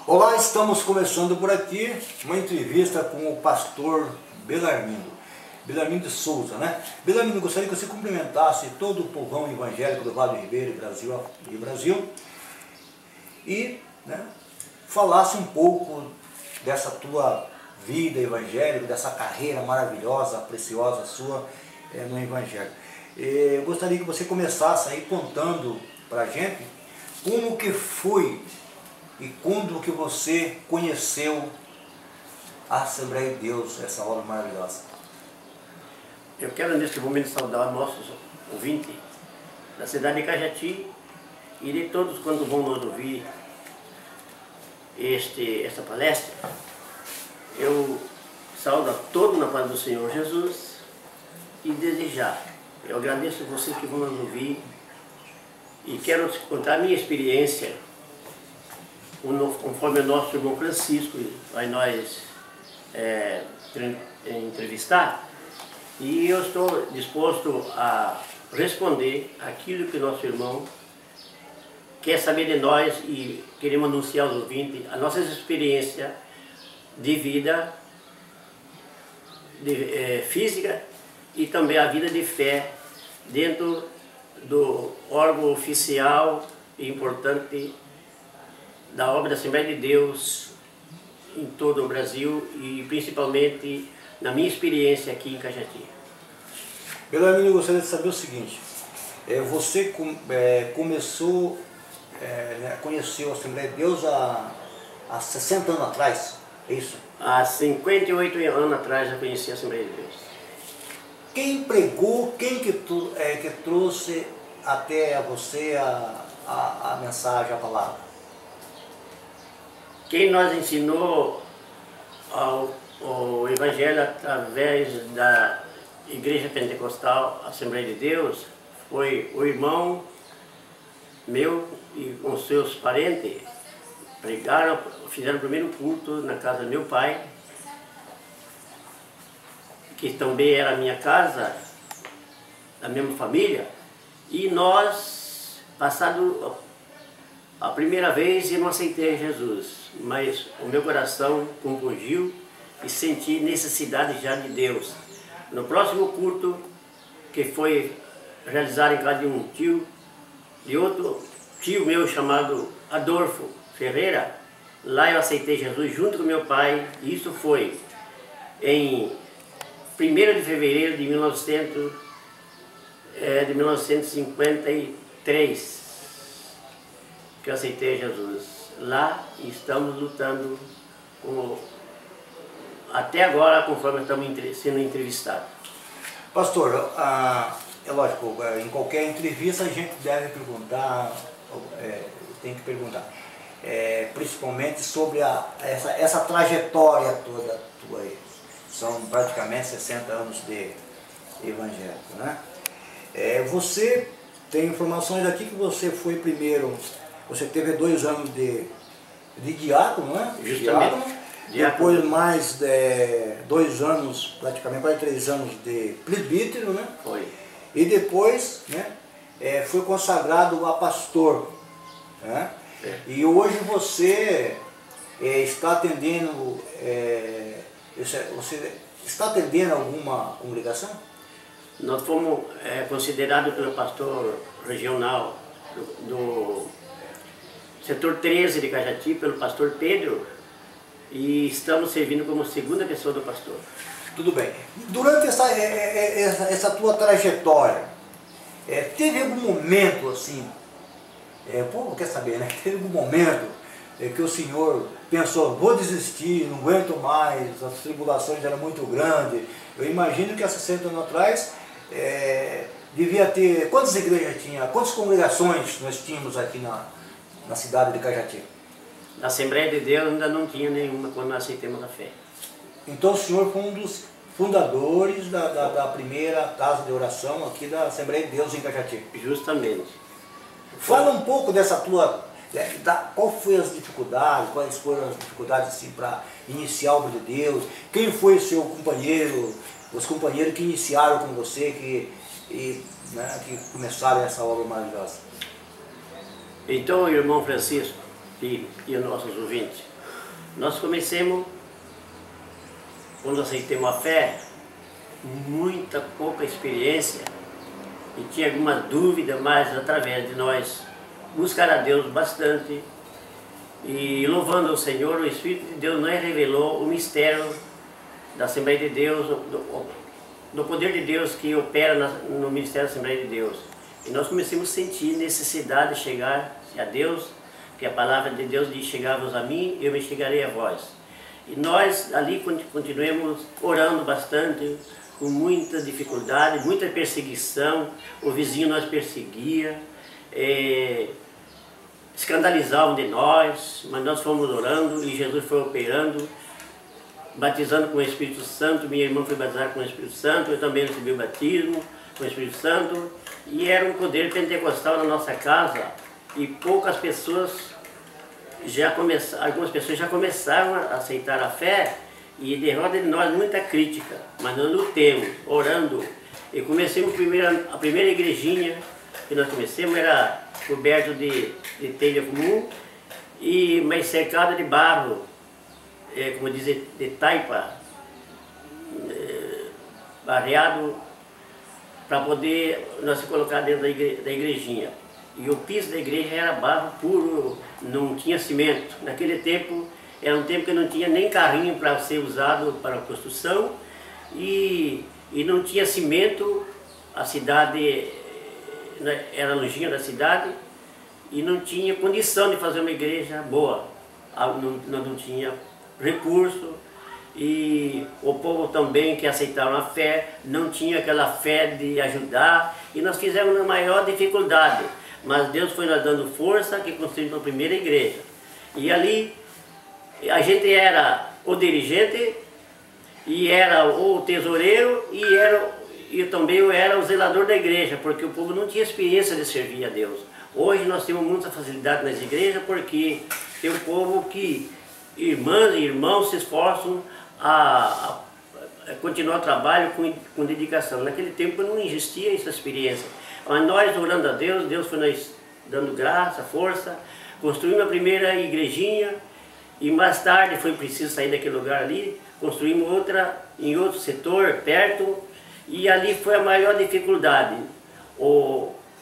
Olá, estamos começando por aqui uma entrevista com o pastor Belarmindo Souza, né? Belarmindo, gostaria que você cumprimentasse todo o povão evangélico do Vale do Ribeira e Brasil e, né, falasse um pouco dessa tua vida evangélica, dessa carreira maravilhosa, preciosa sua no Evangelho. Eu gostaria que você começasse aí contando para a gente como que foi e quando que você conheceu a Assembleia de Deus, essa obra maravilhosa. Eu quero neste momento saudar nossos ouvintes da cidade de Cajati e de todos quanto vão nos ouvir esta palestra. Eu saúdo a todos na paz do Senhor Jesus e desejar. Eu agradeço a vocês que vão nos ouvir e quero contar a minha experiência, conforme o nosso irmão Francisco vai nós entrevistar, e eu estou disposto a responder aquilo que o nosso irmão quer saber de nós e queremos anunciar aos ouvintes a nossa experiência de vida física e também a vida de fé dentro do órgão oficial e importante da obra da Assembleia de Deus em todo o Brasil e principalmente na minha experiência aqui em Cajati. Belarmindo, eu gostaria de saber o seguinte, você conheceu a Assembleia de Deus há 60 anos atrás, é isso? Há 58 anos atrás eu conheci a Assembleia de Deus. Quem pregou, quem que trouxe até você a mensagem, a palavra? Quem nos ensinou o Evangelho através da Igreja Pentecostal Assembleia de Deus foi o irmão meu e com seus parentes. Pregaram, fizeram o primeiro culto na casa do meu pai, que também era a minha casa, da mesma família, e nós, passado a primeira vez, eu não aceitei Jesus, mas o meu coração compungiu e senti necessidade já de Deus. No próximo culto, que foi realizado em casa de outro tio meu chamado Adolfo Ferreira, lá eu aceitei Jesus junto com meu pai, e isso foi em 1º de fevereiro de 1953, que eu aceitei Jesus. Lá estamos lutando até agora, conforme estamos sendo entrevistados. Pastor, é lógico, em qualquer entrevista a gente deve perguntar, tem que perguntar, principalmente sobre essa trajetória toda tua aí. São praticamente 60 anos de evangélico, né? Você tem informações aqui que você foi primeiro, você teve 2 anos de diácono, né? Justamente. Depois mais 2 anos, praticamente quase 3 anos de presbítero, né? Foi. E depois, né, foi consagrado a pastor, né? E hoje você está atendendo, você está atendendo alguma congregação? Nós fomos considerados pelo pastor regional do setor 13 de Cajati, pelo pastor Pedro, e estamos servindo como segunda pessoa do pastor. Tudo bem. Durante essa tua trajetória, teve algum momento assim, o povo quer saber, né? Teve algum momento que o senhor pensou, vou desistir, não aguento mais, as tribulações eram muito grandes. Eu imagino que há 60 anos atrás devia ter, quantas igrejas tinha, quantas congregações nós tínhamos aqui na cidade de Cajati? Na Assembleia de Deus ainda não tinha nenhuma quando nós aceitamos a fé. Então o senhor foi um dos fundadores da primeira casa de oração aqui da Assembleia de Deus em Cajati. Justamente. Fala um pouco dessa tua, qual foi as dificuldades, quais foram as dificuldades assim, para iniciar a obra de Deus, quem foi o seu companheiro, os companheiros que iniciaram com você, que começaram essa obra maravilhosa. Então, irmão Francisco, e os nossos ouvintes. Nós comecemos, quando aceitamos a fé, muita pouca experiência e tinha alguma dúvida, mas através de nós buscar a Deus bastante e louvando ao Senhor, o Espírito de Deus nos revelou o mistério da Assembleia de Deus, do poder de Deus que opera no ministério da Assembleia de Deus. E nós começamos a sentir necessidade de chegar a Deus, que a palavra de Deus diz: chegavos a mim, eu me chegarei a vós. E nós ali continuamos orando bastante, com muita dificuldade, muita perseguição. O vizinho nos perseguia, escandalizavam de nós, mas nós fomos orando e Jesus foi operando, batizando com o Espírito Santo. Minha irmã foi batizada com o Espírito Santo, eu também recebi o batismo com o Espírito Santo, e era um poder pentecostal na nossa casa, e poucas pessoas algumas pessoas já começaram a aceitar a fé, e derrota de nós muita crítica, mas nós lutemos, orando, e comecemos a primeira igrejinha que nós começamos era coberto de telha comum, mas cercado de barro, como dizem, de taipa, barreado, para poder nós se colocar dentro da igrejinha. E o piso da igreja era barro puro, não tinha cimento. Naquele tempo, era um tempo que não tinha nem carrinho para ser usado para a construção, e não tinha cimento. A cidade era longinha da cidade e não tinha condição de fazer uma igreja boa. Não tinha recurso, e o povo também que aceitaram a fé não tinha aquela fé de ajudar, e nós fizemos na maior dificuldade, mas Deus foi nos dando força que construímos a primeira igreja. E ali a gente era o dirigente e era o tesoureiro e também eu era o zelador da igreja, porque o povo não tinha experiência de servir a Deus. Hoje nós temos muita facilidade nas igrejas, porque tem um povo que, irmãs e irmãos, se esforçam a continuar o trabalho com dedicação. Naquele tempo não existia essa experiência. Mas nós, orando a Deus, Deus foi nos dando graça, força, construímos a primeira igrejinha, e mais tarde foi preciso sair daquele lugar ali, construímos outra em outro setor, perto, e ali foi a maior dificuldade.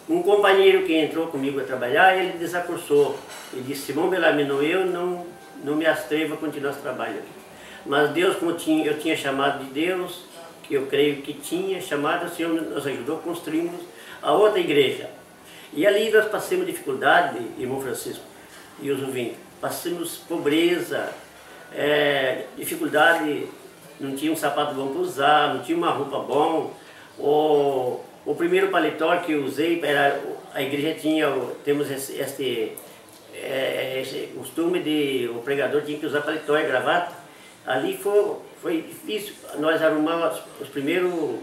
Um companheiro que entrou comigo a trabalhar, ele desacursou. Ele disse: Simão Bellarmino, eu não me atrevo a continuar esse trabalho aqui. Mas Deus, como eu tinha chamado de Deus, que eu creio que tinha chamado, o Senhor nos ajudou, construímos a outra igreja. E ali nós passamos dificuldade, irmão Francisco e os ouvintes, passamos pobreza, dificuldade, não tinha um sapato bom para usar, não tinha uma roupa bom. O primeiro paletó que eu usei, a igreja temos esse costume de o pregador tinha que usar paletó e gravata. Ali foi difícil, nós arrumamos os primeiros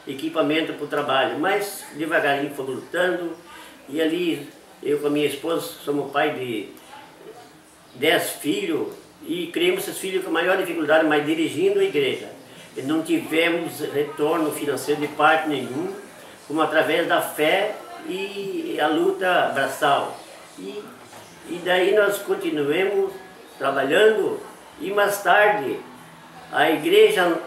equipamentos para o trabalho, mas devagarinho fomos lutando, e ali eu com a minha esposa somos pai de 10 filhos, e criamos esses filhos com a maior dificuldade, mas dirigindo a igreja. E não tivemos retorno financeiro de parte nenhum, como através da fé e a luta braçal. E daí nós continuamos trabalhando, e mais tarde a igreja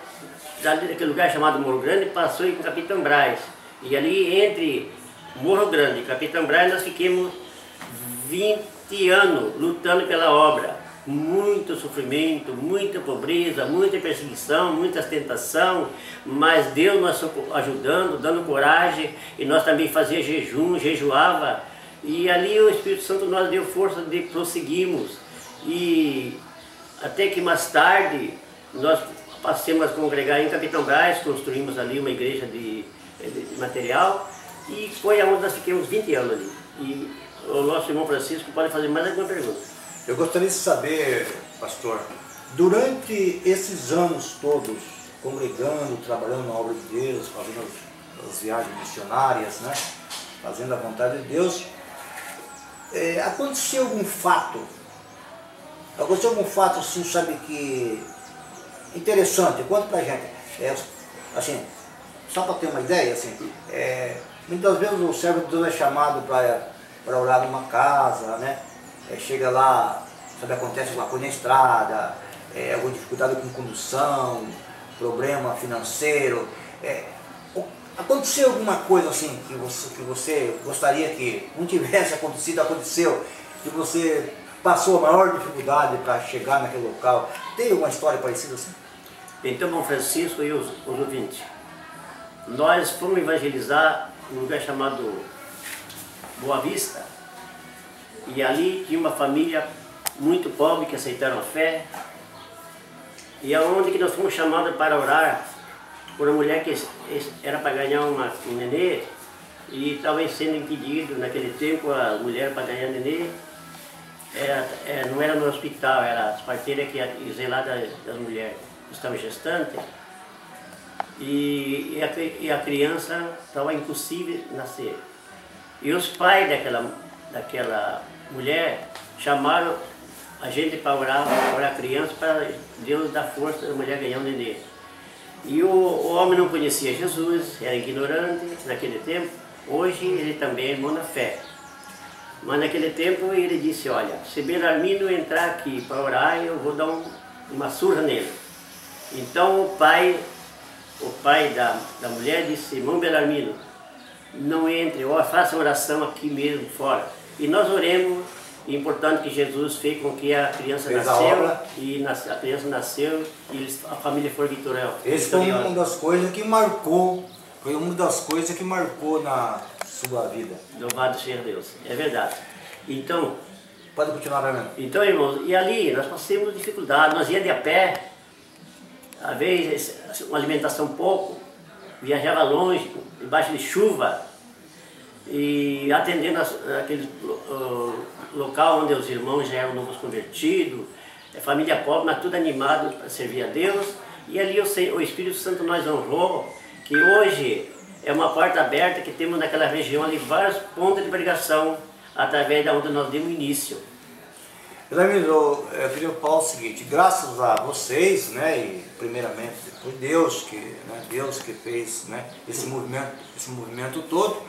daquele lugar chamado Morro Grande passou em Capitão Braz. E ali entre Morro Grande e Capitão Braz nós ficamos 20 anos lutando pela obra. Muito sofrimento, muita pobreza, muita perseguição, muita tentação, mas Deus nos ajudando, dando coragem, e nós também fazíamos jejum, jejuava, e ali o Espírito Santo nos deu força de prosseguirmos, e até que mais tarde nós passamos a congregar em Capitão Braz, construímos ali uma igreja de material, e foi onde nós ficamos 20 anos ali. E o nosso irmão Francisco pode fazer mais alguma pergunta. Eu gostaria de saber, pastor, durante esses anos todos, congregando, trabalhando na obra de Deus, fazendo as viagens missionárias, né? Fazendo a vontade de Deus, aconteceu algum fato? Aconteceu algum fato, assim, sabe, que interessante? Conta pra gente. Assim, só para ter uma ideia, assim, muitas vezes o servo de Deus é chamado para orar numa casa, né? Chega lá, sabe, acontece alguma coisa na estrada, alguma dificuldade com condução, problema financeiro, aconteceu alguma coisa assim que você gostaria que não tivesse acontecido, aconteceu, que você passou a maior dificuldade para chegar naquele local? Tem alguma história parecida assim? Então, Bom Francisco e os ouvintes, nós fomos evangelizar num lugar chamado Boa Vista, e ali tinha uma família muito pobre que aceitaram a fé, e aonde que nós fomos chamados para orar por uma mulher que era para ganhar um nenê, e estava sendo impedido naquele tempo a mulher para ganhar nenê, não era no hospital, era as parteiras que iam zelar das mulheres que estavam gestantes, e a criança estava impossível nascer. E os pais daquela mulher chamaram a gente para orar a criança, para Deus dar força da mulher ganhar um nenê. E o homem não conhecia Jesus, era ignorante naquele tempo. Hoje ele também é irmão na fé. Mas naquele tempo ele disse, olha, se Belarmino entrar aqui para orar, eu vou dar uma surra nele. Então o pai da mulher disse, irmão Belarmino, não entre, faça oração aqui mesmo, fora. E nós oremos. E importante que Jesus fez com que a criança a criança nasceu e a família foi vitoriosa. Essa foi uma das coisas que marcou, na sua vida. Louvado seja Deus, é verdade. Então, pode continuar, Fernando. Então, irmãos, e ali nós passamos dificuldade, nós íamos de a pé, às vezes uma alimentação pouco, viajava longe, debaixo de chuva, e atendendo aquele local onde os irmãos já eram novos convertidos, família pobre, mas tudo animado para servir a Deus. E ali o Espírito Santo nos honrou, que hoje é uma porta aberta que temos naquela região ali vários pontos de pregação, através da onde nós demos início. Belarmino, eu queria falar o seguinte, graças a vocês, né, e primeiramente foi Deus que fez, né, esse movimento todo,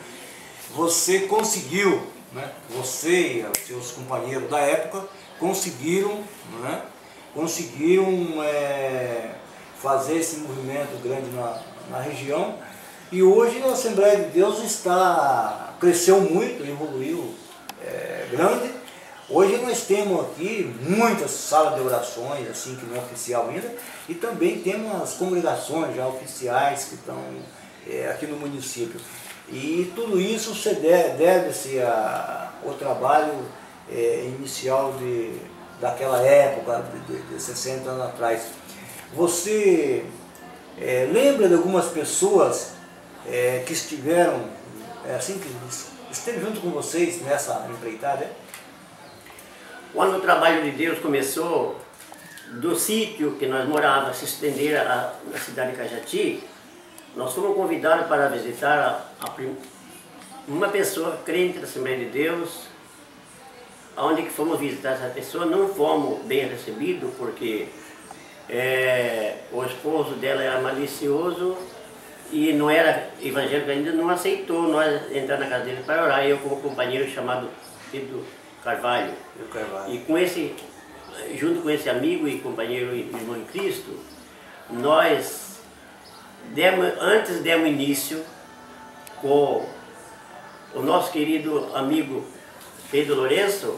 você conseguiu, né, você e os seus companheiros da época conseguiram fazer esse movimento grande na região, e hoje a Assembleia de Deus cresceu muito, evoluiu grande. Hoje nós temos aqui muitas salas de orações, assim, que não é oficial ainda, e também temos as congregações já oficiais que estão aqui no município. E tudo isso deve-se ao trabalho inicial daquela época, de 60 anos atrás. Você lembra de algumas pessoas que estiveram, que esteve junto com vocês nessa empreitada? Quando o trabalho de Deus começou, do sítio que nós morávamos, se estender na cidade de Cajati, nós fomos convidados para visitar uma pessoa crente da Assembleia de Deus. Onde que fomos visitar essa pessoa, não fomos bem recebidos, porque o esposo dela era malicioso e não era evangélico ainda, não aceitou nós entrar na casa dele para orar. Eu com um companheiro chamado Pedro Carvalho. E junto com esse amigo e companheiro e irmão em Cristo, nós demos início com o nosso querido amigo Pedro Lourenço,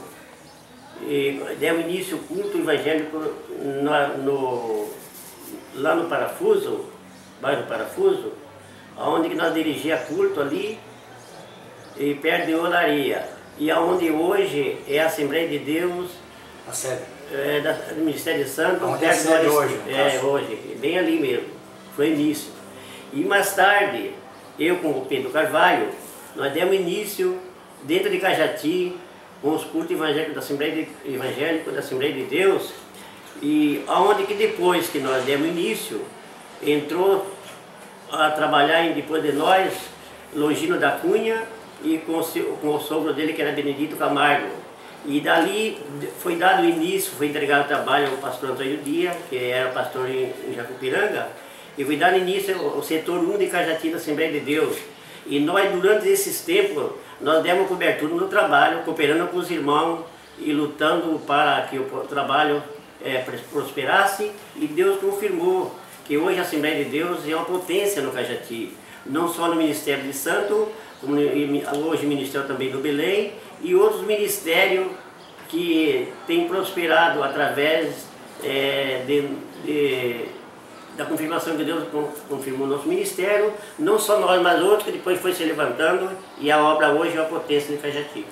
e demos início ao culto evangélico lá no Parafuso, bairro Parafuso, onde nós dirigíamos culto ali, e perto de Olaria, e onde hoje é a Assembleia de Deus, a sede do Ministério Santo, onde perto é hoje, hoje, bem ali mesmo, foi início. E mais tarde, eu com o Pedro Carvalho, nós demos início dentro de Cajati, com os cultos evangélicos da Assembleia de Deus, e aonde que depois que nós demos início, entrou a trabalhar depois de nós, Longino da Cunha, e com o sogro dele, que era Benedito Camargo. E dali foi dado início, foi entregado o trabalho ao pastor Antônio Dia, que era pastor em Jacupiranga, e foi dado início ao setor 1 de Cajati da Assembleia de Deus. E nós, durante esses tempos, nós demos cobertura no trabalho, cooperando com os irmãos e lutando para que o trabalho prosperasse, e Deus confirmou que hoje a Assembleia de Deus é uma potência no Cajati, não só no Ministério de Santo, como hoje o Ministério também do Belém, e outros ministérios que têm prosperado através da confirmação que Deus confirmou no nosso ministério, não só nós, mas outros que depois foi se levantando, e a obra hoje é uma potência de Cajati.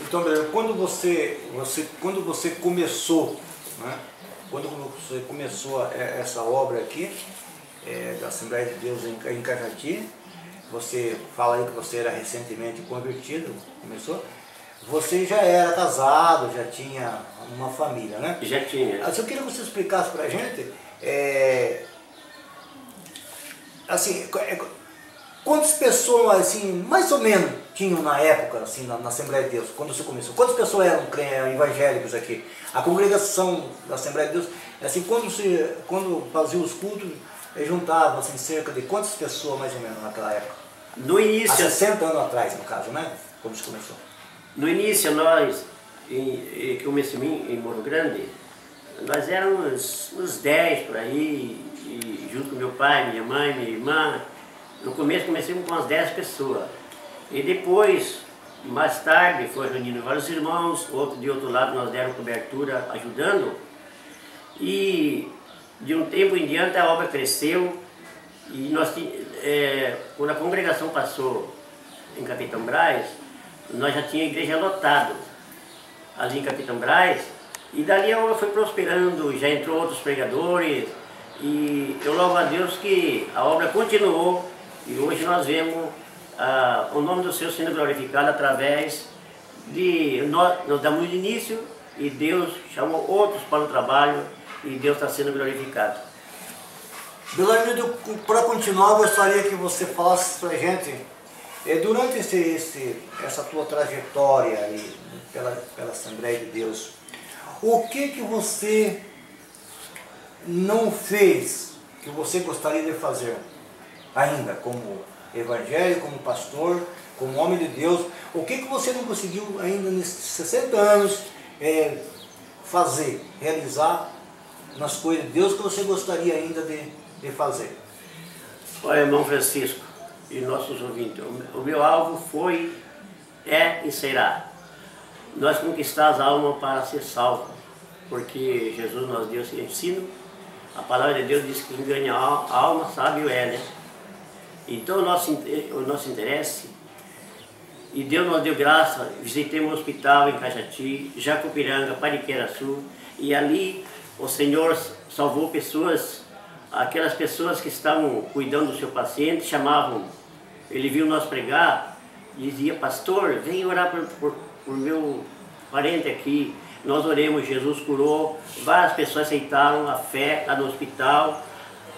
Então, quando você começou, né? Quando você começou essa obra aqui, da Assembleia de Deus em Cajati, você fala aí que você era recentemente convertido, começou, você já era casado, já tinha uma família, né? Já tinha. Assim, eu queria que você explicasse pra gente, assim, quantas pessoas, assim, mais ou menos, tinham na época, assim, na Assembleia de Deus, quando você começou? Quantas pessoas eram evangélicos aqui? A congregação da Assembleia de Deus, assim, quando fazia os cultos, juntava, assim, cerca de quantas pessoas, mais ou menos, naquela época? No início... Há 60 anos atrás, no caso, né? Como isso começou? No início, nós, que comecei em Morro Grande, nós éramos uns 10 por aí, e junto com meu pai, minha mãe, minha irmã. No começo comecei com umas 10 pessoas. E depois, mais tarde, foi reunindo vários irmãos, de outro lado nós deram cobertura ajudando. E de um tempo em diante a obra cresceu, e nós, quando a congregação passou em Capitão Braz, nós já tínhamos a igreja lotada ali em Capitão Braz, e dali a obra foi prosperando, já entrou outros pregadores, e eu louvo a Deus que a obra continuou, e hoje nós vemos o nome do Senhor sendo glorificado através de nós damos o início, e Deus chamou outros para o trabalho, e Deus está sendo glorificado. Belarmino, para continuar, eu gostaria que você falasse para a gente, durante essa tua trajetória aí, pela Assembleia de Deus, o que você não fez, que você gostaria de fazer ainda, como evangélico, como pastor, como homem de Deus, o que você não conseguiu ainda nesses 60 anos fazer, realizar nas coisas de Deus que você gostaria ainda de fazer? Olha, irmão Francisco e nossos ouvintes, o meu alvo foi, e será nós conquistar as almas para ser salvo, porque Jesus nos deu esse ensino. A palavra de Deus diz que quem ganha a alma sabe o né? Então o nosso interesse, e Deus nos deu graça, visitei um hospital em Cajati, Jacupiranga, Pariqueraçu, e ali o Senhor salvou pessoas, aquelas pessoas que estavam cuidando do seu paciente, chamavam, ele viu nós pregar, dizia: pastor, vem orar por meu parente aqui. Nós oremos, Jesus curou, várias pessoas aceitaram a fé lá no hospital,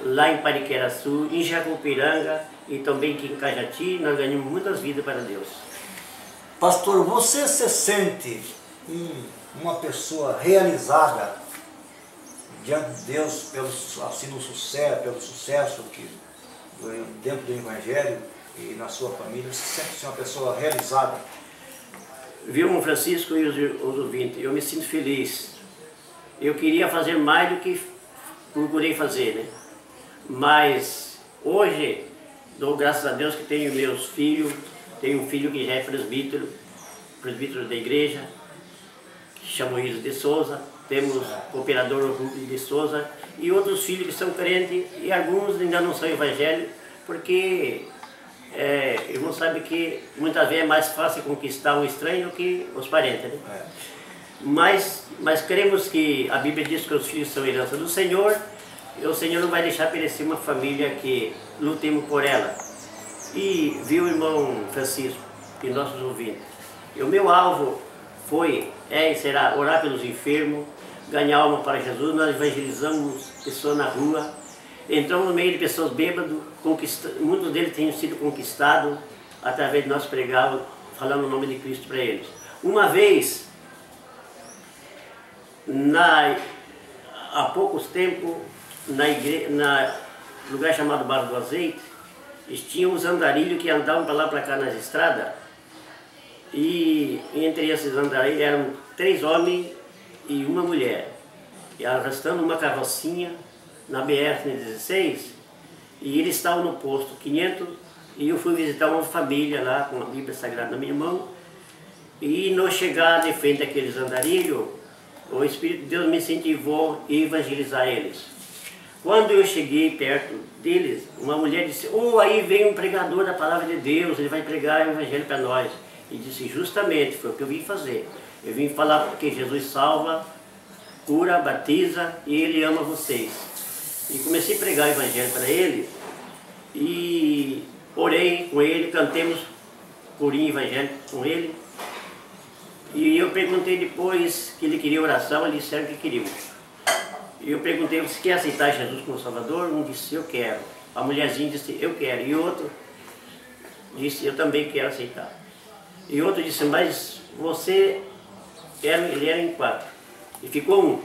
lá em Pariqueraçu, em Jacupiranga e também aqui em Cajati. Nós ganhamos muitas vidas para Deus. Pastor, você se sente uma pessoa realizada diante de Deus pelo sucesso que dentro do Evangelho e na sua família? Você sente-se uma pessoa realizada? Viu, irmão Francisco e os ouvintes, eu me sinto feliz. Eu queria fazer mais do que procurei fazer, né? Mas hoje, dou graças a Deus que tenho meus filhos. Tenho um filho que já é presbítero da igreja, que chama Iso de Souza. Temos o cooperador Rubens de Souza e outros filhos que são crentes, e alguns ainda não são evangélicos, porque irmão sabe que muitas vezes é mais fácil conquistar um estranho que os parentes, né? Mas cremos que a Bíblia diz que os filhos são herança do Senhor, e o Senhor não vai deixar perecer uma família que lutemos por ela. E viu, irmão Francisco e nossos ouvintes, o meu alvo foi, e será orar pelos enfermos, ganhar alma para Jesus. Nós evangelizamos pessoas na rua, entramos no meio de pessoas bêbadas, muitos deles têm sido conquistados através de nós pregarmos, falando o nome de Cristo para eles. Uma vez, há poucos tempos, na lugar chamado Barra do Azeite, tinham os andarilhos que andavam para lá para cá nas estradas, E entre esses andarilhos eram 3 homens e uma mulher, e arrastando uma carrocinha na BR-16, e eles estavam no posto 500, e eu fui visitar uma família lá com a Bíblia Sagrada na minha mão, e no chegar de frente àqueles andarilhos, o Espírito de Deus me incentivou a evangelizar eles. Quando eu cheguei perto deles, uma mulher disse: "Oh, aí vem um pregador da palavra de Deus, ele vai pregar o evangelho para nós." E disse: "Justamente, foi o que eu vim fazer. Eu vim falar porque Jesus salva, cura, batiza e Ele ama vocês." E comecei a pregar o evangelho para ele, e orei com ele, cantemos corinho evangélico com ele. E eu perguntei depois que ele queria oração, eles disseram que queriam. E eu perguntei: "Você quer aceitar Jesus como Salvador?" Um disse: "Eu quero." A mulherzinha disse: "Eu quero." E outro disse: "Eu também quero aceitar." E outro disse: "Mas você..." Ele era em 4. E ficou um.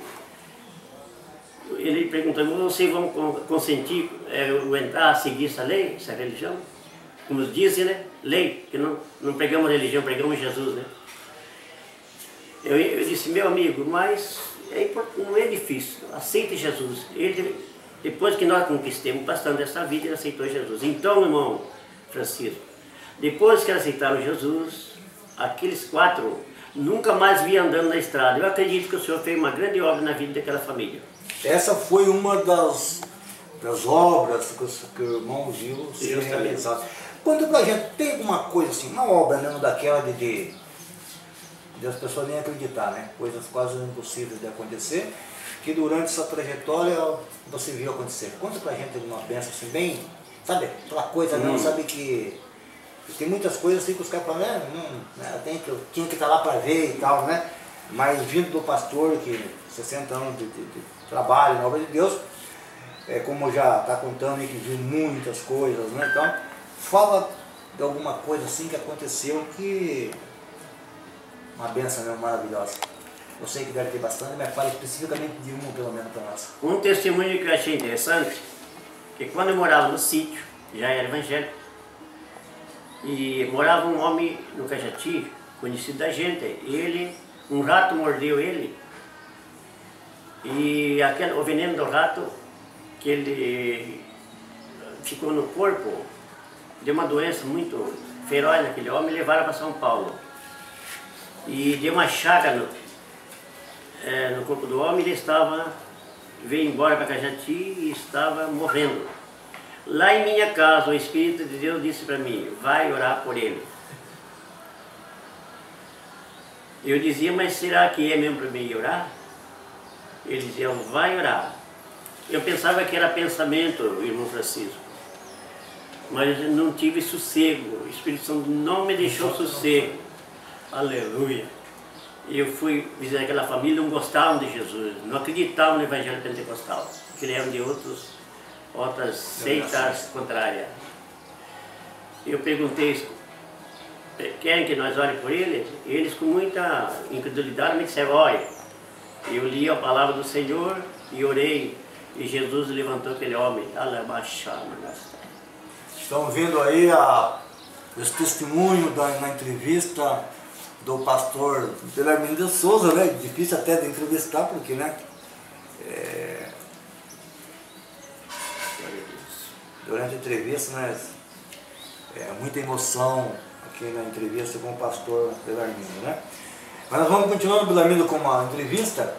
Ele perguntou: "Vocês vão consentir eu entrar, seguir essa lei, essa religião?" Como dizem, né? Lei, que não pregamos religião, pregamos Jesus, né? Eu disse: "Meu amigo, mas não é difícil, aceite Jesus." Ele, depois que nós conquistamos bastante essa vida, ele aceitou Jesus. Então, irmão Francisco, depois que aceitaram Jesus, aqueles 4 nunca mais vi andando na estrada. Eu acredito que o Senhor fez uma grande obra na vida daquela família. Essa foi uma das obras que o irmão viu ser realizada. Conta pra gente, tem alguma coisa assim, uma obra mesmo daquela de as pessoas nem acreditar, né? Coisas quase impossíveis de acontecer, que durante essa trajetória você viu acontecer. Conta pra gente alguma bênção assim, bem, sabe, aquela coisa não, sabe que tem muitas coisas assim que os caras falam, tinha que estar lá para ver e tal, né? Mas vindo do pastor, que 60 anos de trabalho na obra de Deus, como já está contando aí que viu muitas coisas, né? Então, fala de alguma coisa assim que aconteceu que... uma bênção mesmo maravilhosa. Eu sei que deve ter bastante, mas fala especificamente de uma pelo menos para nós. Um testemunho que eu achei interessante, que quando eu morava no sítio, já era evangélico, e morava um homem no Cajati, conhecido da gente. Um rato mordeu ele, e o veneno do rato, que ele ficou no corpo, deu uma doença muito feroz naquele homem, e levaram para São Paulo. E deu uma chaga no corpo do homem, ele veio embora para Cajati e estava morrendo. Lá em minha casa, o Espírito de Deus disse para mim: "Vai orar por ele." Eu dizia: "Mas será que é mesmo para mim orar?" Ele dizia: "Vai orar." Eu pensava que era pensamento, irmão Francisco, mas eu não tive sossego. O Espírito Santo não me deixou sossego. Aleluia. Eu fui visitar aquela família, não gostavam de Jesus, não acreditavam no Evangelho Pentecostal, porque eles eram de outras seitas contrárias. Eu perguntei: "Querem que nós orem por eles?" Eles, com muita incredulidade, me disseram: "Olha." Eu li a palavra do Senhor e orei, e Jesus levantou aquele homem. Estão vendo aí esse testemunho na entrevista do pastor Belarmino de Souza, né? Difícil até de entrevistar, porque, né? Durante a entrevista, né? Muita emoção aqui na entrevista com o pastor Belarmino, né? Mas nós vamos continuando, Belarmino, com uma entrevista.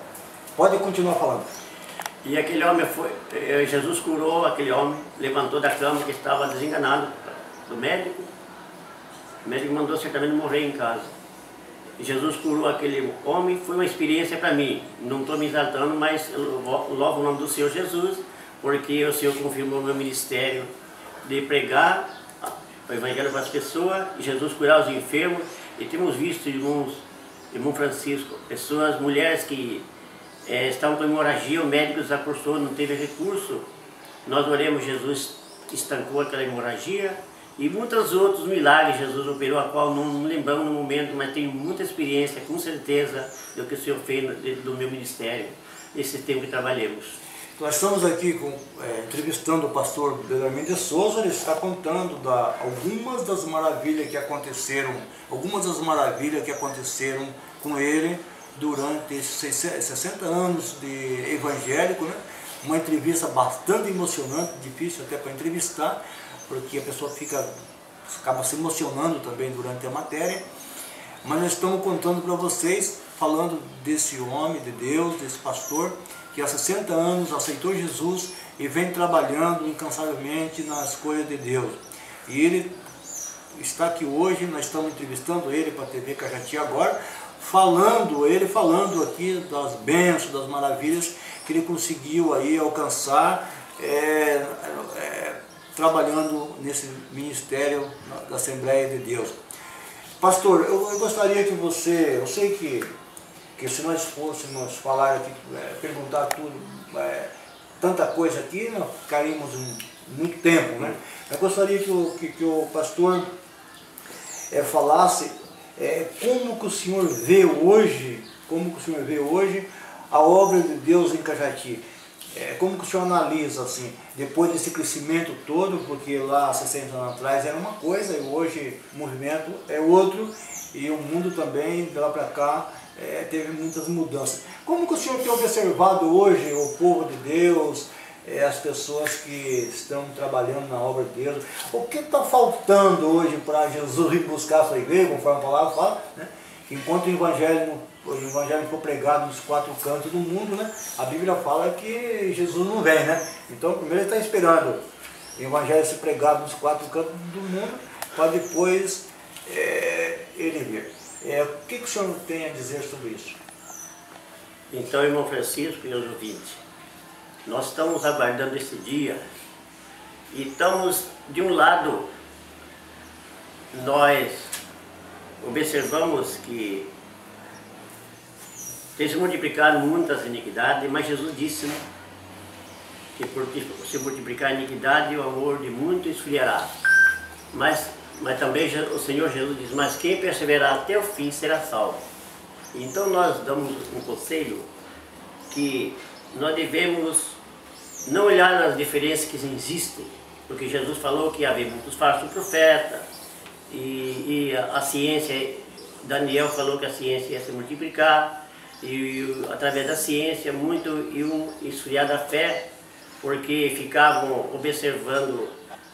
Pode continuar falando. E aquele homem Jesus curou aquele homem, levantou da cama que estava desenganado do médico. O médico mandou certamente morrer em casa. E Jesus curou aquele homem, foi uma experiência para mim. Não estou me exaltando, mas eu louvo o nome do Senhor Jesus, porque o Senhor confirmou o meu ministério de pregar o Evangelho para as pessoas, e Jesus curar os enfermos. E temos visto, irmão Francisco, mulheres que estavam com hemorragia, o médico desacursou, não teve recurso. Nós oramos, Jesus estancou aquela hemorragia, e muitos outros milagres Jesus operou, a qual não lembramos no momento, mas tenho muita experiência, com certeza, do que o Senhor fez do meu ministério, nesse tempo que trabalhamos. Nós estamos aqui entrevistando o pastor Belarmino de Souza. Ele está contando algumas das maravilhas que aconteceram com ele durante esses 60 anos de evangélico, né? Uma entrevista bastante emocionante, difícil até para entrevistar, porque a pessoa acaba se emocionando também durante a matéria. Mas nós estamos contando para vocês, falando desse homem de Deus, desse pastor, que há 60 anos aceitou Jesus e vem trabalhando incansavelmente nas coisas de Deus. E ele está aqui hoje, nós estamos entrevistando ele para a TV Cajati agora, falando aqui das bênçãos, das maravilhas que ele conseguiu aí alcançar, trabalhando nesse ministério da Assembleia de Deus. Pastor, eu gostaria que você, eu sei que se nós fôssemos falar aqui, perguntar tudo, tanta coisa aqui, nós ficaríamos muito tempo, né? Eu gostaria que o pastor falasse como que o senhor vê hoje, a obra de Deus em Cajati. Como que o senhor analisa, assim, depois desse crescimento todo, porque lá 60 anos atrás era uma coisa e hoje o movimento é outro, e o mundo também, de lá para cá, teve muitas mudanças. Como que o senhor tem observado hoje o povo de Deus, as pessoas que estão trabalhando na obra de Deus? O que está faltando hoje para Jesus ir buscar a sua igreja, conforme a palavra fala, né? Enquanto o evangelho for pregado nos 4 cantos do mundo, né? A Bíblia fala que Jesus não vem, né? Então primeiro ele está esperando o evangelho ser pregado nos 4 cantos do mundo, para depois ele vir. O que o senhor tem a dizer sobre isso? Então, irmão Francisco e os ouvintes, nós estamos aguardando esse dia e estamos, de um lado, nós observamos que tem se multiplicado muitas iniquidades, mas Jesus disse, né, que porque se multiplicar a iniquidade, o amor de muito esfriará. Mas também o Senhor Jesus diz, mas quem perseverar até o fim será salvo. Então nós damos um conselho que nós devemos não olhar nas diferenças que existem, porque Jesus falou que havia muitos falsos profetas, e a ciência, Daniel falou que a ciência ia se multiplicar, e através da ciência muito iam esfriar da fé, porque ficavam observando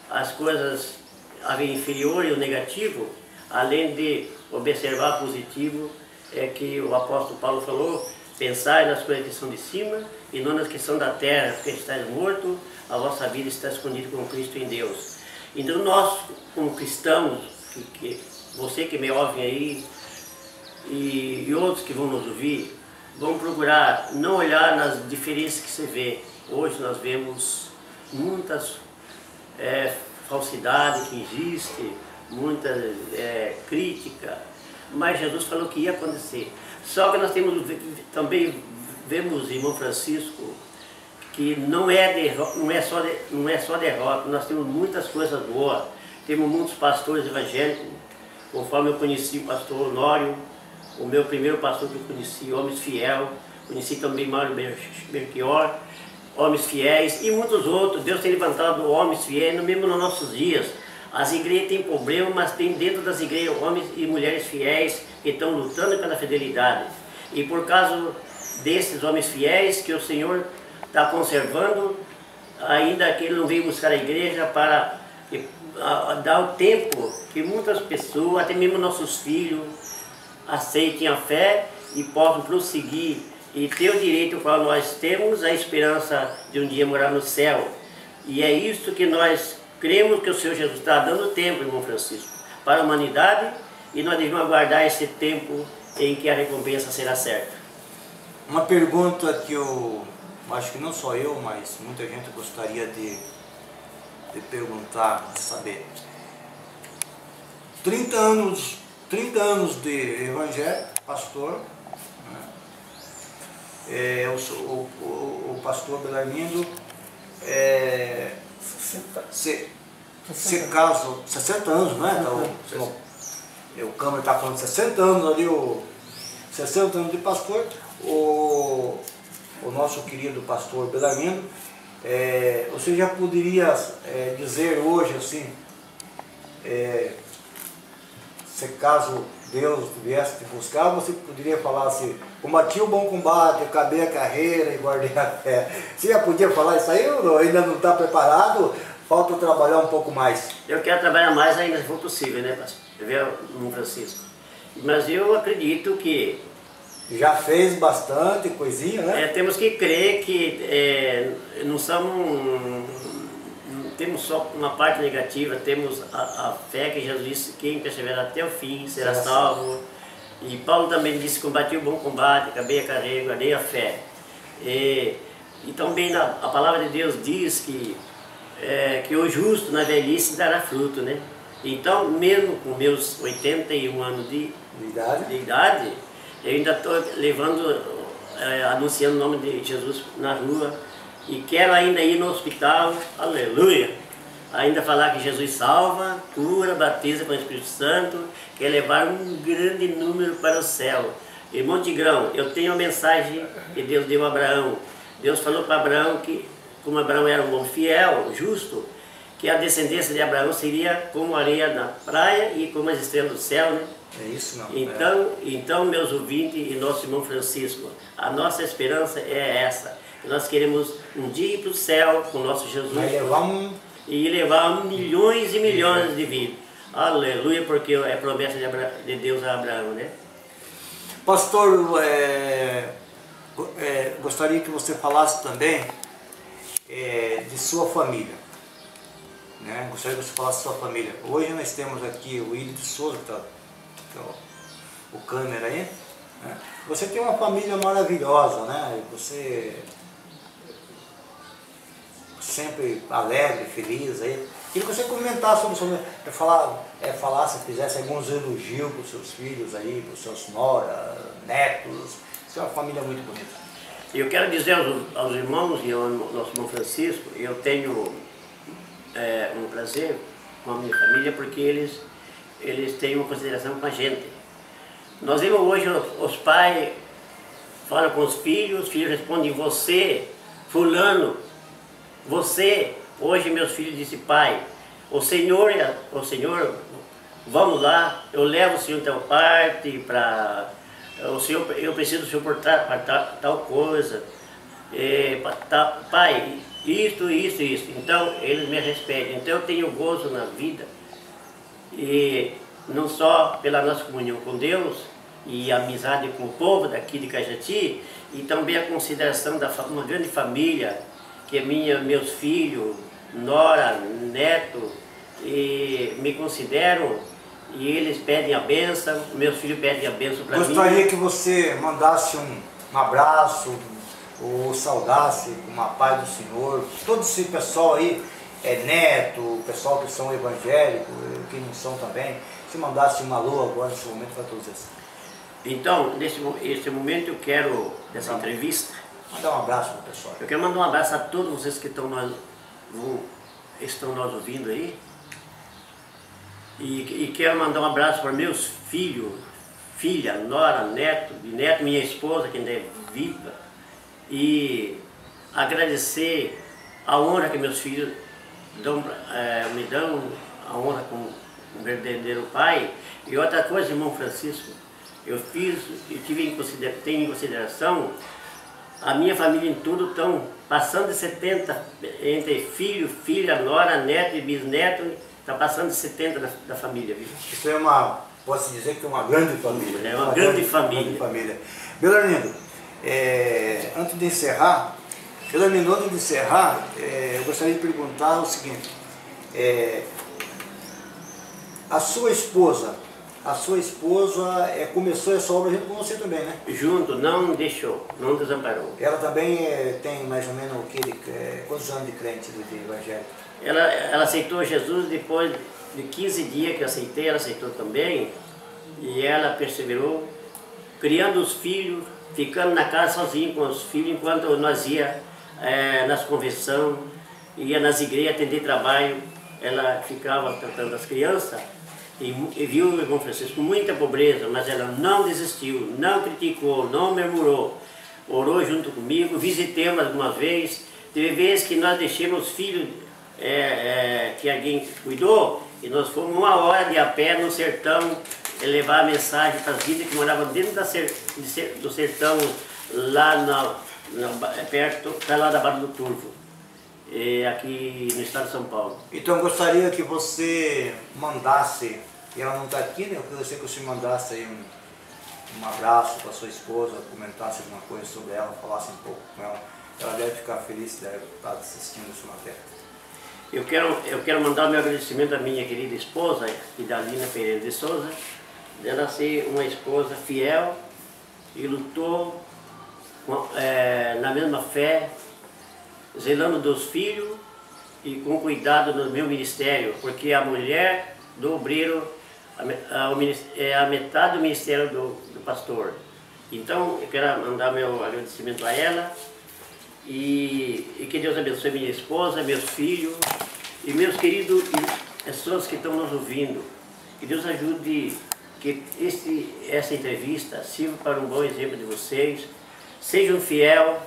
as coisas inferior e o negativo, além de observar positivo, que o apóstolo Paulo falou, pensai nas coisas que são de cima e não nas que são da terra, porque estáis morto, a vossa vida está escondida com Cristo em Deus. Então nós, como cristãos, você que me ouve aí e outros que vão nos ouvir, vamos procurar não olhar nas diferenças que você vê. Hoje nós vemos muitas falsidade que existe, muita crítica, mas Jesus falou que ia acontecer. Só que nós também vemos, irmão Francisco, que não é só derrota, nós temos muitas coisas boas, temos muitos pastores evangélicos, conforme eu conheci o pastor Honório, o meu primeiro pastor que eu conheci, homens fiel, conheci também Mário Belchior, homens fiéis e muitos outros. Deus tem levantado homens fiéis, mesmo nos nossos dias. As igrejas têm problema, mas tem dentro das igrejas homens e mulheres fiéis que estão lutando pela fidelidade. E por causa desses homens fiéis que o Senhor está conservando, ainda que Ele não veio buscar a igreja para dar o tempo que muitas pessoas, até mesmo nossos filhos, aceitem a fé e possam prosseguir e ter o direito para nós termos a esperança de um dia morar no céu. E é isso que nós cremos que o Senhor Jesus está dando tempo, irmão Francisco, para a humanidade, e nós devemos aguardar esse tempo em que a recompensa será certa. Uma pergunta que eu acho que não só eu, mas muita gente gostaria de perguntar, de saber. 30 anos de evangelho, pastor, né? O pastor Belarmino se casou, 60 anos, não é? O câmera está falando 60 anos ali, 60 anos de pastor. O nosso querido pastor Belarmino. Você já poderia dizer hoje assim, se caso Deus viesse te buscar, você poderia falar assim: combati o bom combate, acabei a carreira e guardei a fé. Você já podia falar isso aí ou ainda não está preparado? Falta trabalhar um pouco mais. Eu quero trabalhar mais ainda se for possível, né, pastor? Irmão Francisco. Mas eu acredito que... Já fez bastante coisinha, né? Temos que crer que não temos só uma parte negativa, temos a fé que Jesus disse: quem perseverar até o fim será salvo. E Paulo também disse: combati o bom combate, acabei a carreira, guardei a fé. E também a palavra de Deus diz que o justo na velhice dará fruto, né? Então, mesmo com meus 81 anos de idade, eu ainda estou anunciando o nome de Jesus na rua, e quero ainda ir no hospital, aleluia, ainda falar que Jesus salva, cura, batiza com o Espírito Santo, quer levar um grande número para o céu. Irmão Tigrão, eu tenho a mensagem que Deus deu a Abraão. Deus falou para Abraão que, como Abraão era um homem fiel, justo, que a descendência de Abraão seria como a areia na praia e como as estrelas do céu, né? É isso, não? Então, meus ouvintes e nosso irmão Francisco, a nossa esperança é essa. Nós queremos um dia ir para o céu com o nosso Jesus e levar milhões e milhões de vidas. Aleluia, porque é promessa de Deus a Abraão, né? Pastor, gostaria que você falasse também de sua família. Né? Gostaria que você falasse de sua família. Hoje nós temos aqui o William de Souza, que está o câmera aí. Né? Você tem uma família maravilhosa, né? Você sempre alegre, feliz aí. Queria que você comentasse sobre sua família, falasse, fizesse alguns elogios para os seus filhos aí, para os seus noras, netos. Você é uma família muito bonita. Eu quero dizer aos irmãos e ao nosso irmão Francisco, eu tenho um prazer com a minha família, porque eles têm uma consideração com a gente. Nós vemos hoje os pais falam com os filhos respondem: você, fulano, você. Hoje meus filhos dizem: pai, o senhor, vamos lá, eu levo o senhor tal parte para... eu preciso do senhor por tal coisa. Pai, isso. Então eles me respeitam. Então eu tenho gozo na vida, e não só pela nossa comunhão com Deus e a amizade com o povo daqui de Cajati, e também a consideração da uma grande família, que é meus filhos, nora, neto, e me consideram, e eles pedem a bênção, meus filhos pedem a bênção para mim. Gostaria que você mandasse um abraço, ou saudasse com a paz do Senhor, todo esse pessoal aí, neto, o pessoal que são evangélicos, que não são também, se mandasse um alô agora nesse momento para todos esses. Então, nesse momento eu quero, nessa entrevista, mandar um abraço para o pessoal. Eu quero mandar um abraço a todos vocês que estão nos ouvindo aí, e quero mandar um abraço para meus filhos, filha, nora, neto, bisneto, minha esposa que ainda é viva, e agradecer a honra que meus filhos me dão, a honra como um verdadeiro pai. E outra coisa, irmão Francisco, tenho em consideração a minha família em tudo, estão passando de 70, entre filho, filha, nora, neto e bisneto, está passando de 70 da família, viu? Isso posso dizer que é uma grande família. É uma grande família. Belarmino, antes de encerrar, eu gostaria de perguntar o seguinte: a sua esposa começou essa obra junto com você também, né? Junto, não deixou, não desamparou. Ela também tem mais ou menos quantos anos de crente de evangelho? Ela aceitou Jesus depois de 15 dias que eu aceitei, ela aceitou também, e ela perseverou, criando os filhos, ficando na casa sozinha com os filhos, enquanto nós ia nas convenções, ia nas igrejas atender trabalho. Ela ficava tratando as crianças, e viu o irmão Francisco com muita pobreza, mas ela não desistiu, não criticou, não murmurou. orou junto comigo, visitemos algumas vezes. Teve vezes que nós deixamos filhos que alguém cuidou e nós fomos 1 hora de a pé no sertão levar a mensagem para as vidas que moravam dentro do sertão, lá perto, tá lá da Barra do Turvo, aqui no estado de São Paulo. Então eu gostaria que você mandasse, e ela não está aqui, né? Eu gostaria que você mandasse aí um abraço para sua esposa, comentasse alguma coisa sobre ela, falasse um pouco com ela. Ela deve ficar feliz, deve estar assistindo essa matéria. Eu quero mandar o meu agradecimento à minha querida esposa, Idalina Pereira de Souza, dela ser uma esposa fiel e lutou na mesma fé, zelando dos filhos e com cuidado no meu ministério, porque a mulher do obreiro é a metade do ministério do pastor. Então eu quero mandar meu agradecimento a ela e que Deus abençoe minha esposa, meus filhos e meus queridos pessoas que estão nos ouvindo. Que Deus ajude que essa entrevista sirva para um bom exemplo de vocês. Sejam fiel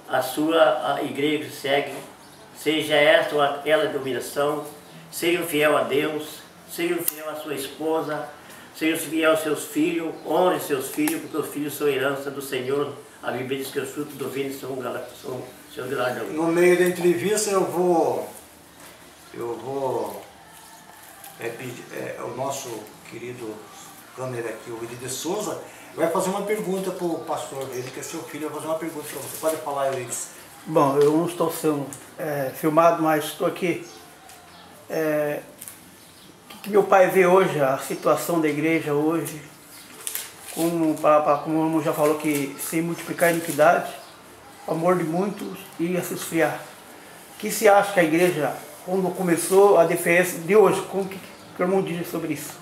à sua igreja que segue, seja esta ou aquela dominação, sejam fiel a Deus, sejam fiel à sua esposa, sejam fiel aos seus filhos, honre seus filhos, porque os filhos são herança do Senhor. A Bíblia diz que os frutos do ventre são seus galardão. No meio da entrevista eu vou pedir, o nosso querido câmera aqui, o Willi de Souza, vai fazer uma pergunta para o pastor, ele que é seu filho, vai fazer uma pergunta para você. Pode falar, Willi. Bom, eu não estou sendo filmado, mas estou aqui. O que meu pai vê hoje, a situação da igreja hoje, como o irmão já falou, que se multiplicar a iniquidade, o amor de muitos ia se esfriar. O que se acha que a igreja, quando começou, a diferença de hoje, como que o irmão diz sobre isso?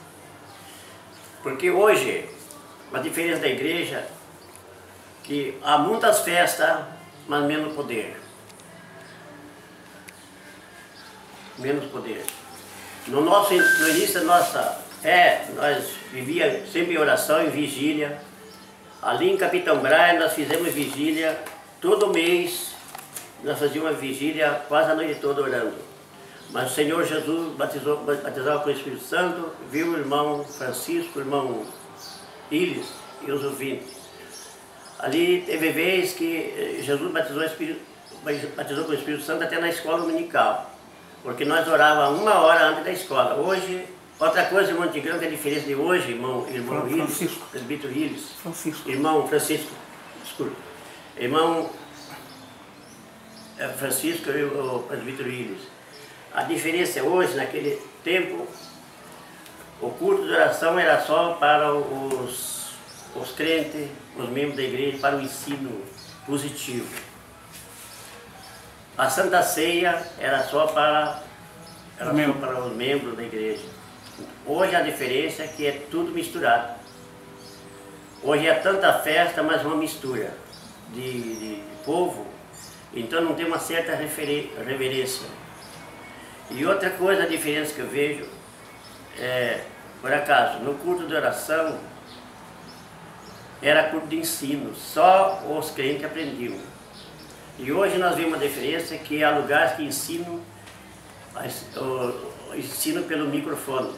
Porque hoje, a diferença da igreja é que há muitas festas, mas menos poder. Menos poder. No início da nossa fé, nós vivíamos sempre em oração, em vigília. Ali em Capitão Braga nós fizemos vigília todo mês. Nós fazíamos uma vigília quase a noite toda orando. Mas o Senhor Jesus batizava com o Espírito Santo, viu o irmão Francisco, o irmão Ilis e os ouvintes. Ali teve vez que Jesus batizou com o Espírito Santo até na escola dominical, porque nós orávamos 1 hora antes da escola. Hoje, outra coisa, irmão Tigrão, que é a diferença de hoje, irmão Ilis, presbítero Ilis, irmão Francisco, desculpa, irmão Francisco e o presbítero Ilis. A diferença hoje, naquele tempo, o culto de oração era só para os crentes, os membros da igreja, para o ensino positivo. A Santa Ceia era só para os membros da igreja. Hoje a diferença é que é tudo misturado. Hoje é tanta festa, mas uma mistura de povo, então não tem uma certa reverência. E outra coisa, a diferença que eu vejo por acaso, no culto de oração era culto de ensino, só os crentes aprendiam. E hoje nós vemos uma diferença que há lugares que ensinam pelo microfone.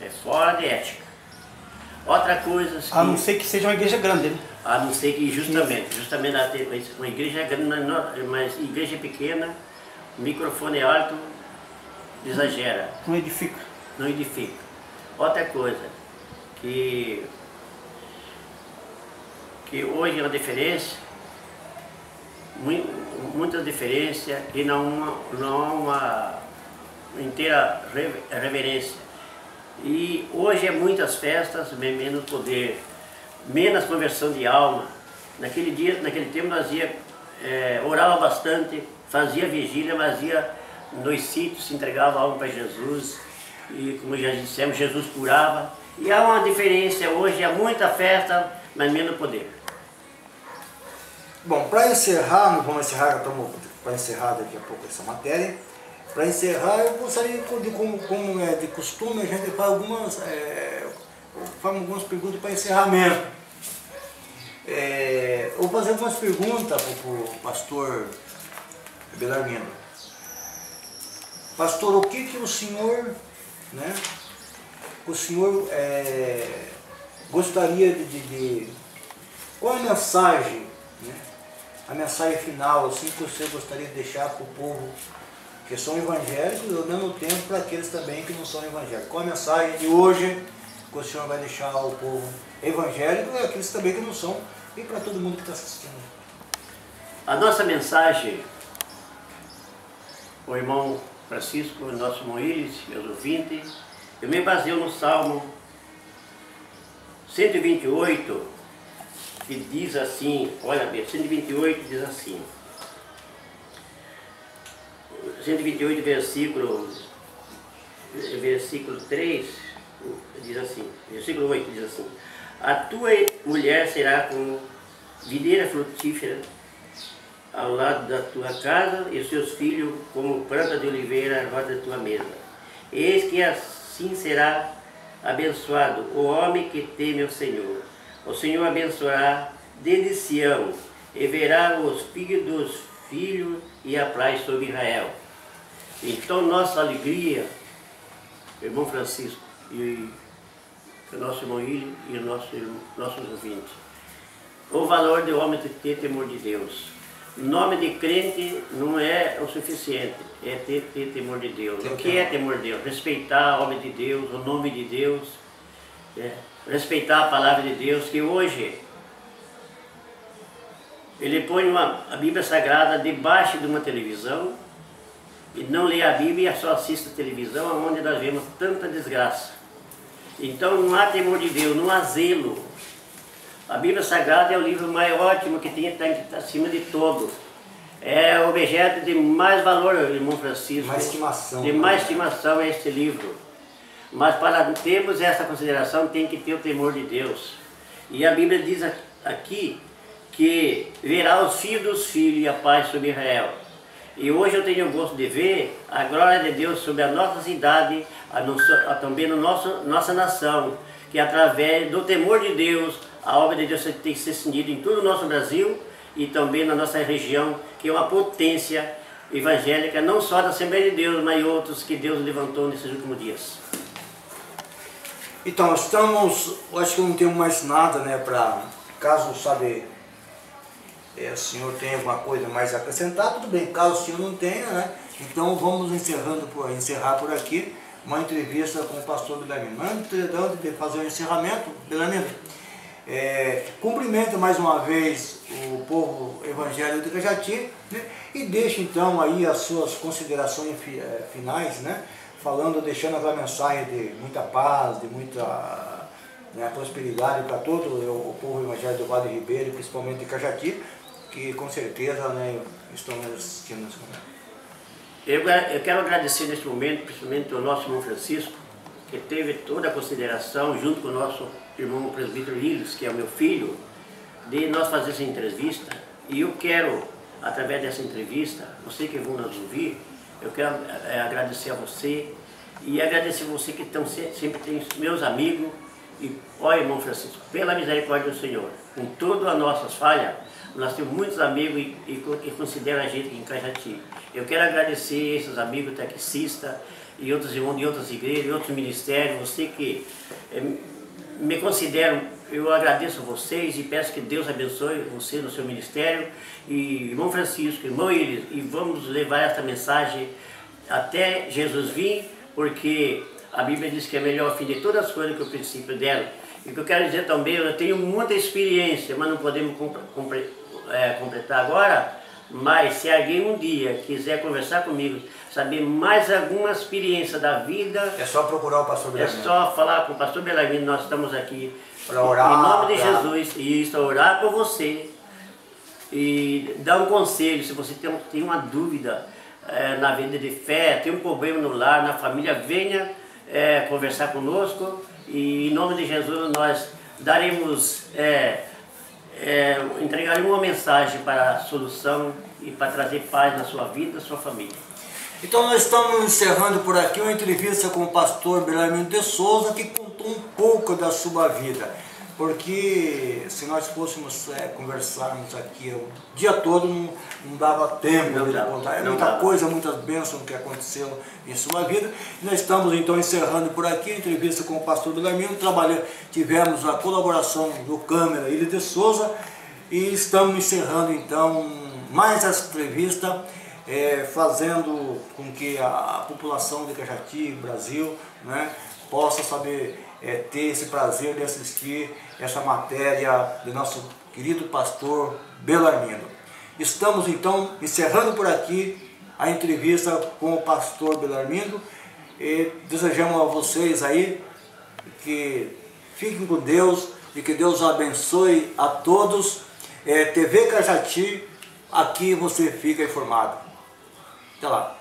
É fora de ética. Outra coisa... A não ser que seja uma igreja grande, né? A não ser que justamente uma igreja grande, mas igreja pequena, o microfone é alto, exagera. Não edifica. Não edifica. Outra coisa, que hoje é uma diferença, muita diferença e não há uma inteira reverência. E hoje é muitas festas, menos poder, menos conversão de alma. Naquele tempo nós orava bastante, fazia vigília, mas ia nos sítios, se entregava a alma para Jesus. E como já dissemos, Jesus curava. E há uma diferença hoje, há muita festa, mas menos poder. Bom, para encerrar, nós vamos encerrar, estamos para encerrar daqui a pouco essa matéria. Para encerrar, eu gostaria de, como é de costume, a gente faz algumas perguntas para encerramento. eu vou fazer algumas perguntas para o pastor Belarmino. Pastor, o que o senhor, né, gostaria de qual a mensagem, né, a mensagem final assim, que você gostaria de deixar para o povo que são evangélicos e ao mesmo tempo para aqueles também que não são evangélicos? Qual a mensagem de hoje que o senhor vai deixar ao povo evangélico e aqueles também que não são, e para todo mundo que está assistindo? A nossa mensagem, o irmão Francisco, o nosso irmão Iris, meus ouvintes, eu me baseio no Salmo 128, que diz assim, olha bem, 128 diz assim, 128 versículo 3, diz assim, versículo 8 diz assim: a tua mulher será como videira frutífera ao lado da tua casa, e os seus filhos como planta de oliveira à roda da tua mesa. Eis que assim será abençoado o homem que teme o Senhor. O Senhor abençoará desde Sião, e verá os filhos dos filhos e a paz sobre Israel. Então nossa alegria, irmão Francisco, e o nosso irmão Ilho e nossos ouvintes, o valor do homem de ter temor de Deus. Nome de crente não é o suficiente, é ter temor de Deus. O que é temor de Deus? Respeitar o homem de Deus, o nome de Deus, respeitar a palavra de Deus, que hoje ele põe a Bíblia Sagrada debaixo de uma televisão e não lê a Bíblia e só assiste a televisão, onde nós vemos tanta desgraça. Então não há temor de Deus, não há zelo. A Bíblia Sagrada é o livro mais ótimo que tem, está acima de todo. É o objeto de mais valor, irmão Francisco. Mais estimação. De mais estimação é este livro. Mas para termos essa consideração tem que ter o temor de Deus. E a Bíblia diz aqui que verá os filhos dos filhos e a paz sobre Israel. E hoje eu tenho o gosto de ver a glória de Deus sobre a nossa cidade, também na nossa nação, que através do temor de Deus, a obra de Deus tem que ser estendida em todo o nosso Brasil e também na nossa região, que é uma potência evangélica, não só da Assembleia de Deus, mas outros que Deus levantou nesses últimos dias. Então, estamos, acho que não temos mais nada, né, para, caso, sabe, o senhor tenha alguma coisa mais a acrescentar, tudo bem, caso o senhor não tenha, né, então vamos encerrar por aqui uma entrevista com o pastor Belarmino. Antes de fazer o encerramento, Belarmino, cumprimento mais uma vez o povo evangélico de Cajati, né, e deixe então aí as suas considerações finais, né, deixando aquela mensagem de muita paz, de muita, né, prosperidade para todo o povo evangélico do Vale do Ribeira, principalmente de Cajati, que com certeza, né, estão nos assistindo nesse momento. Eu quero agradecer neste momento, principalmente ao nosso irmão Francisco, que teve toda a consideração, junto com o nosso irmão presbítero Ilis, que é o meu filho, de nós fazer essa entrevista. E eu quero, através dessa entrevista, você que vão nos ouvir, eu quero agradecer a você e agradecer a você que sempre tem meus amigos. E, ó irmão Francisco, pela misericórdia do Senhor, com todas as nossas falhas, nós temos muitos amigos que consideram a gente aqui em Cajati. Eu quero agradecer esses amigos taxistas e outros irmãos de outras igrejas, outros ministérios, você que me consideram, eu agradeço a vocês e peço que Deus abençoe você no seu ministério. E irmão Francisco, irmão Iris, e vamos levar esta mensagem até Jesus vir, porque a Bíblia diz que é melhor o fim de todas as coisas que o princípio dela. E o que eu quero dizer também, eu tenho muita experiência, mas não podemos completar agora, mas se alguém um dia quiser conversar comigo, saber mais alguma experiência da vida, é só procurar o pastor Belarmino. É só falar com o pastor Belarmino, nós estamos aqui para orar, em nome de Jesus, e isso, orar por você e dar um conselho. Se você tem uma dúvida na vida de fé, tem um problema no lar, na família, venha conversar conosco, e em nome de Jesus nós daremos, entregaremos uma mensagem para a solução e para trazer paz na sua vida e na sua família. Então nós estamos encerrando por aqui uma entrevista com o pastor Belarmino de Souza, que contou um pouco da sua vida. porque se nós fôssemos conversarmos aqui o dia todo, não dava tempo de contar. É muita coisa, muitas bênçãos que aconteceu em sua vida. E nós estamos então encerrando por aqui a entrevista com o pastor Belarmino. Tivemos a colaboração do câmera Ilha de Souza e estamos encerrando então mais essa entrevista, fazendo com que a população de Cajati, Brasil, né, possa saber ter esse prazer de assistir essa matéria do nosso querido pastor Belarmino. Estamos então encerrando por aqui a entrevista com o pastor Belarmino e desejamos a vocês aí que fiquem com Deus e que Deus abençoe a todos. TV Cajati, aqui você fica informado. Até lá.